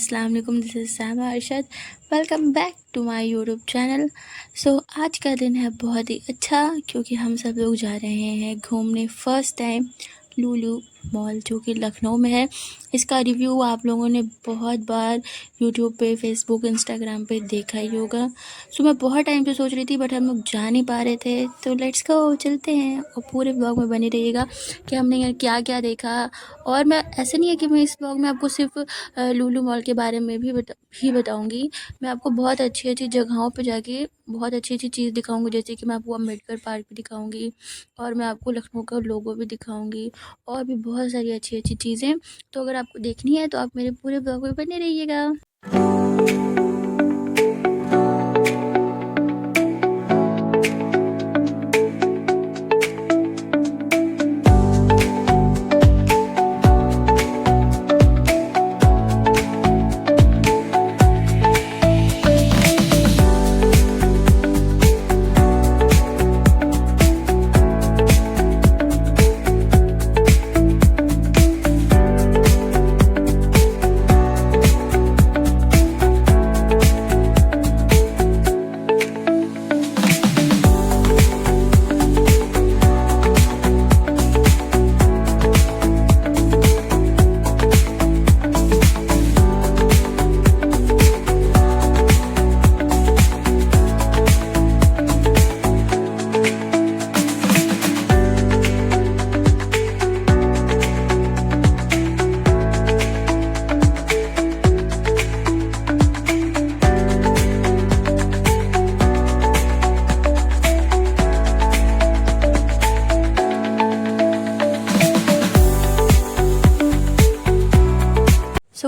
अस्सलाम वालेकुम, this is Sama Arshad. Welcome back to my YouTube channel. आज का दिन है बहुत ही अच्छा क्योंकि हम सब लोग जा रहे हैं घूमने फ़र्स्ट टाइम लुलु मॉल जो कि लखनऊ में है। इसका रिव्यू आप लोगों ने बहुत बार यूट्यूब पे, फेसबुक, इंस्टाग्राम पे देखा ही होगा। मैं बहुत टाइम से सोच रही थी बट हम लोग जा नहीं पा रहे थे, तो लेट्स गो, चलते हैं और पूरे ब्लॉग में बने रहिएगा कि हमने क्या क्या देखा। और मैं ऐसे नहीं है कि मैं इस ब्लॉग में आपको सिर्फ लुलु मॉल के बारे में भी बताऊंगी। मैं आपको बहुत अच्छी अच्छी जगहों पे जाके बहुत अच्छी अच्छी चीज़ दिखाऊंगी, जैसे कि मैं आपको अम्बेडकर पार्क भी दिखाऊंगी और मैं आपको लखनऊ का लोगो भी दिखाऊंगी और भी बहुत सारी अच्छी अच्छी चीज़ें। तो अगर आपको देखनी है तो आप मेरे पूरे ब्लॉग में बने रहिएगा।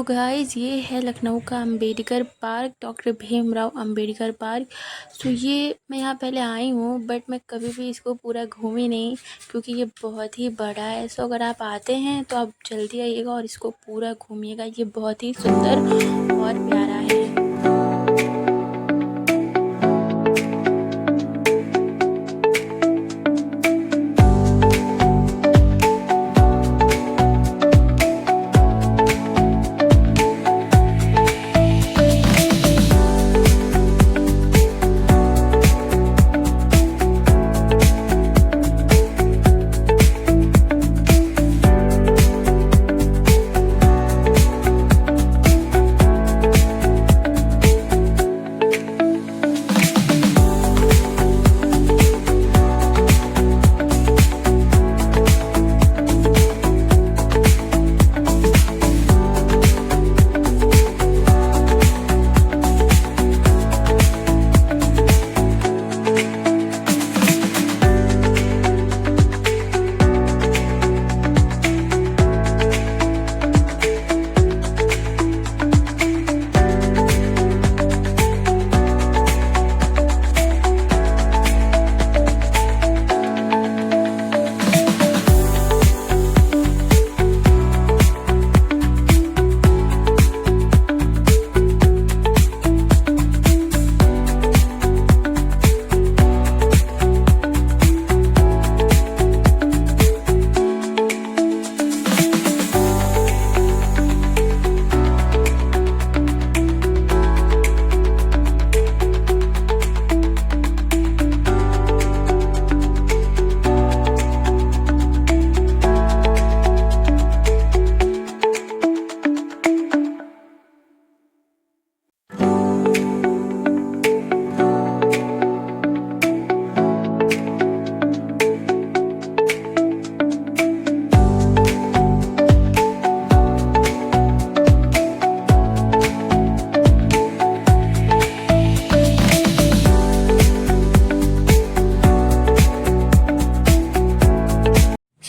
गाइस, ये है लखनऊ का Ambedkar park, doctor Bhimrao Ambedkar park. ये मैं यहाँ पहले आई हूँ बट मैं कभी भी इसको पूरा घूमी नहीं क्योंकि ये बहुत ही बड़ा है। अगर आप आते हैं तो आप जल्दी आइएगा और इसको पूरा घूमिएगा। ये बहुत ही सुंदर और प्यारा है।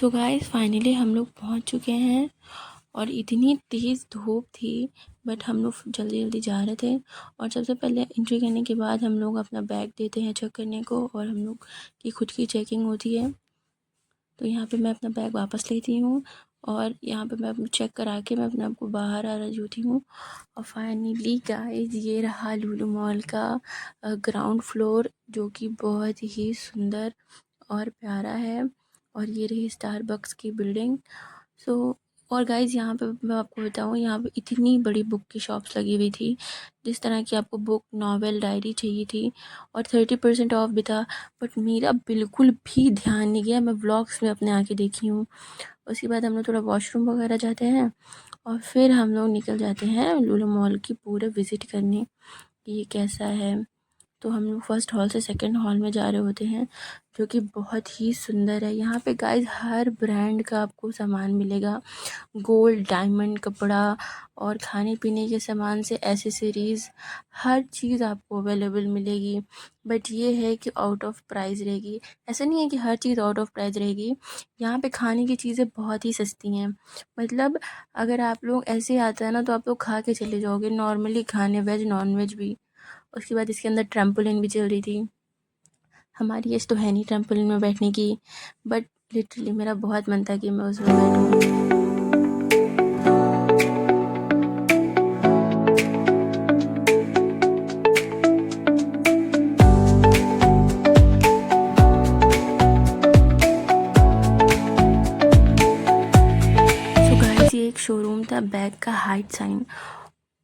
गाइस, फाइनली हम लोग पहुंच चुके हैं और इतनी तेज़ धूप थी बट हम लोग जल्दी जल्दी जा रहे थे। और सबसे पहले एंट्री करने के बाद हम लोग अपना बैग देते हैं चेक करने को और हम लोग की खुद की चेकिंग होती है। तो यहाँ पे मैं अपना बैग वापस लेती हूँ और यहाँ पे मैं अपना चेक करा के मैं अपने आप को बाहर आ रही होती हूँ। और फाइनली गाइस, ये रहा लुलु मॉल का ग्राउंड फ्लोर जो कि बहुत ही सुंदर और प्यारा है। और ये रही स्टारबक्स की बिल्डिंग। और गाइज़ यहाँ पे मैं आपको बताऊँ, यहाँ पे इतनी बड़ी बुक की शॉप्स लगी हुई थी, जिस तरह की आपको बुक, नॉवेल, डायरी चाहिए थी, और 30% ऑफ भी था। बट मेरा बिल्कुल भी ध्यान नहीं गया, मैं व्लॉग्स में अपने आके देखी हूँ। उसके बाद हम लोग थोड़ा वॉशरूम वगैरह जाते हैं और फिर हम लोग निकल जाते हैं लुलु मॉल की पूरे विज़िट करने कि ये कैसा है। तो हम लोग फर्स्ट हॉल से सेकंड हॉल में जा रहे होते हैं, जो कि बहुत ही सुंदर है। यहाँ पे गाइस हर ब्रांड का आपको सामान मिलेगा, गोल्ड, डायमंड, कपड़ा और खाने पीने के सामान से एसेसरीज़, हर चीज़ आपको अवेलेबल मिलेगी। बट ये है कि आउट ऑफ प्राइस रहेगी। ऐसा नहीं है कि हर चीज़ आउट ऑफ प्राइस रहेगी, यहाँ पे खाने की चीज़ें बहुत ही सस्ती हैं। मतलब अगर आप लोग ऐसे आता है ना, तो आप लोग खा के चले जाओगे नॉर्मली खाने, वेज नॉन वेज भी। उसके बाद इसके अंदर ट्रैम्पोलिन भी चल रही थी। हमारी एज तो है नहीं ट्रैम्पोलिन में बैठने की, बट लिटरली मेरा बहुत मन था कि मैं उसमें बैठूँ। सो गाइस, ये एक शोरूम था बैग का, हाइट साइन।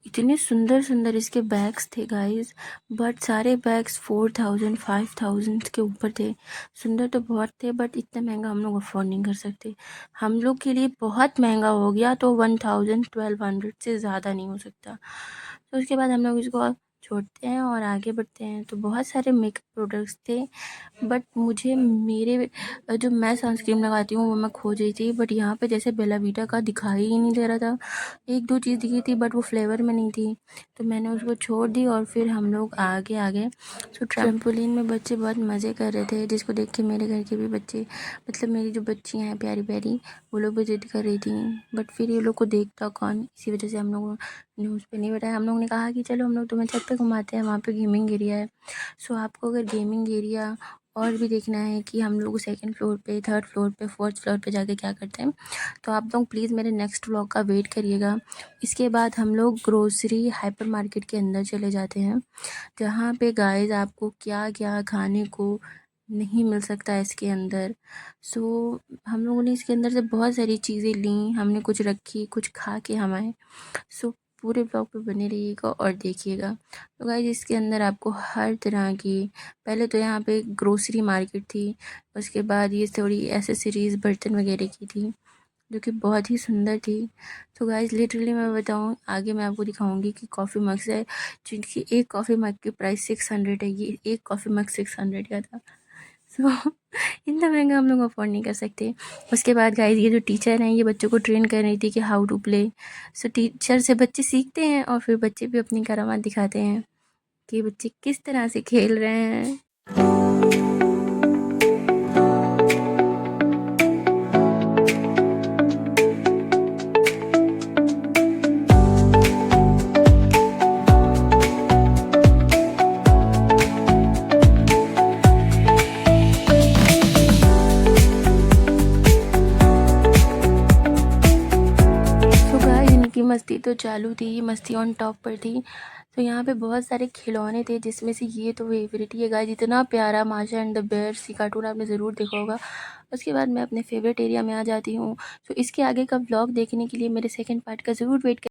इतने सुंदर सुंदर इसके बैग्स थे गाइस, बट सारे बैग्स 4000 5000 के ऊपर थे। सुंदर तो बहुत थे, बट इतना महंगा हम लोग अफोर्ड नहीं कर सकते। हम लोग के लिए बहुत महंगा हो गया, तो 1000 1200 से ज़्यादा नहीं हो सकता। तो उसके बाद हम लोग इसको छोड़ते हैं और आगे बढ़ते हैं। तो बहुत सारे मेकअप प्रोडक्ट्स थे, बट मुझे मेरे जो मैं सनस्क्रीन लगाती हूँ वो मैं खोज रही थी, बट यहाँ पे जैसे बेला वीटा का दिखाई ही नहीं दे रहा था। एक दो चीज़ दिखी थी, बट वो फ्लेवर में नहीं थी, तो मैंने उसको छोड़ दी और फिर हम लोग आगे आ गए। सो ट्रैम्पोलिन में बच्चे बहुत मज़े कर रहे थे, जिसको देख के मेरे घर के भी बच्चे, मतलब मेरी जो बच्चियाँ हैं प्यारी प्यारी, वो लोग भी ज़िद कर रही थी। बट फिर ये लोग को देखता कौन, इसी वजह से हम लोग ने उस पर नहीं बैठाया। हम लोग ने कहा कि चलो हम लोग तुम्हें छत पे घुमाते हैं, वहाँ पे गेमिंग एरिया है। सो आपको अगर गेमिंग एरिया और भी देखना है कि हम लोग सेकंड फ्लोर पे, थर्ड फ्लोर पे, फोर्थ फ्लोर पे जाके क्या करते हैं, तो आप लोग प्लीज़ मेरे नेक्स्ट व्लॉग का वेट करिएगा। इसके बाद हम लोग ग्रोसरी हाइपर मार्केट के अंदर चले जाते हैं, जहाँ पे गाइस आपको क्या क्या खाने को नहीं मिल सकता है इसके अंदर। सो हम लोगों ने इसके अंदर से बहुत सारी चीज़ें ली, हमने कुछ रखी, कुछ खा के हम आए। सो पूरे ब्लॉग पे बने रहिएगा और देखिएगा। तो गाइस इसके अंदर आपको हर तरह की, पहले तो यहाँ पे ग्रोसरी मार्केट थी, उसके बाद ये थोड़ी एसेसरीज़ बर्तन वगैरह की थी, जो कि बहुत ही सुंदर थी। तो गाइस लिटरली मैं बताऊँ, आगे मैं आपको दिखाऊंगी कि कॉफ़ी मग्स है, जिनकी एक कॉफ़ी मग की प्राइस 600 है। ये एक कॉफ़ी मग 600 का था। सो इतना महंगा हम लोग अफोर्ड नहीं कर सकते। उसके बाद गाइस ये जो टीचर हैं, ये बच्चों को ट्रेन कर रही थी कि how to play. So teacher से बच्चे सीखते हैं और फिर बच्चे भी अपनी करामात दिखाते हैं कि बच्चे किस तरह से खेल रहे हैं। की मस्ती तो चालू थी, मस्ती ऑन टॉप पर थी। तो यहाँ पे बहुत सारे खिलौने थे, जिसमें से ये तो फेवरेट ही है गाइस। इतना प्यारा माशा एंड द बेयर्स की कार्टून आपने ज़रूर देखा होगा। उसके बाद मैं अपने फेवरेट एरिया में आ जाती हूँ। तो इसके आगे का व्लॉग देखने के लिए मेरे सेकंड पार्ट का ज़रूर वेट